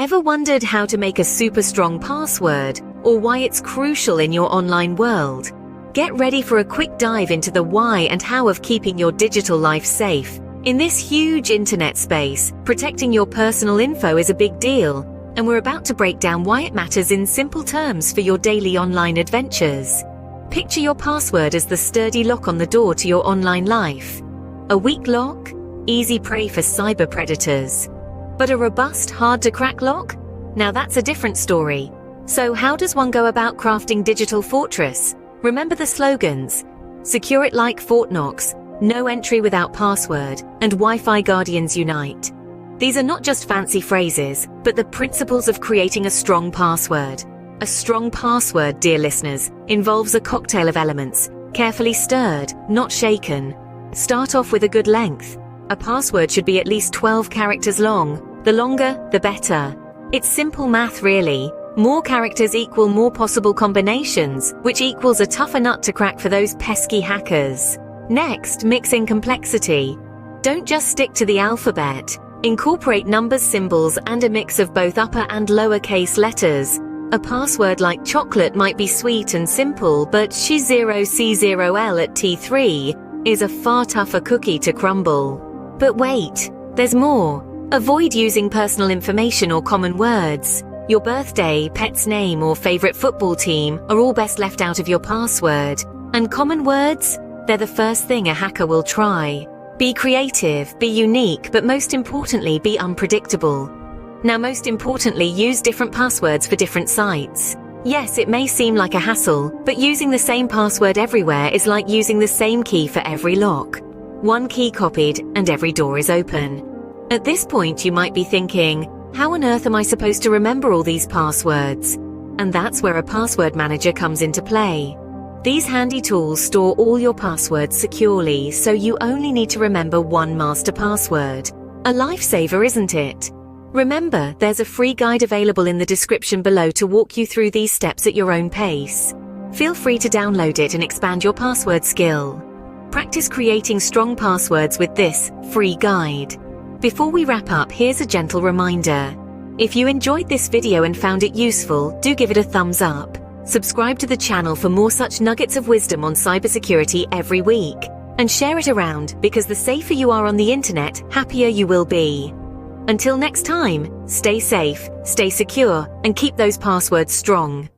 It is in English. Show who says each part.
Speaker 1: Ever wondered how to make a super strong password, or why it's crucial in your online world? Get ready for a quick dive into the why and how of keeping your digital life safe. In this huge internet space, protecting your personal info is a big deal, and we're about to break down why it matters in simple terms for your daily online adventures. Picture your password as the sturdy lock on the door to your online life. A weak lock? Easy prey for cyber predators. But a robust, hard-to-crack lock? Now that's a different story. So how does one go about crafting digital fortress? Remember the slogans: secure it like Fort Knox, no entry without password, and Wi-Fi guardians unite. These are not just fancy phrases, but the principles of creating a strong password. A strong password, dear listeners, involves a cocktail of elements, carefully stirred, not shaken. Start off with a good length. A password should be at least 12 characters long. The longer, the better. It's simple math, really. More characters equal more possible combinations, which equals a tougher nut to crack for those pesky hackers. Next, mix in complexity. Don't just stick to the alphabet. Incorporate numbers, symbols, and a mix of both upper and lowercase letters. A password like chocolate might be sweet and simple, but Sh0C0L at T3 is a far tougher cookie to crumble. But wait, there's more. Avoid using personal information or common words. Your birthday, pet's name, or favorite football team are all best left out of your password. And common words? They're the first thing a hacker will try. Be creative, be unique, but most importantly, be unpredictable. Now, most importantly, use different passwords for different sites. Yes, it may seem like a hassle, but using the same password everywhere is like using the same key for every lock. One key copied, and every door is open. At this point, you might be thinking, how on earth am I supposed to remember all these passwords? And that's where a password manager comes into play. These handy tools store all your passwords securely, so you only need to remember one master password. A lifesaver, isn't it? Remember, there's a free guide available in the description below to walk you through these steps at your own pace. Feel free to download it and expand your password skill. Practice creating strong passwords with this free guide. Before we wrap up, here's a gentle reminder. If you enjoyed this video and found it useful, do give it a thumbs up. Subscribe to the channel for more such nuggets of wisdom on cybersecurity every week. And share it around, because the safer you are on the internet, happier you will be. Until next time, stay safe, stay secure, and keep those passwords strong.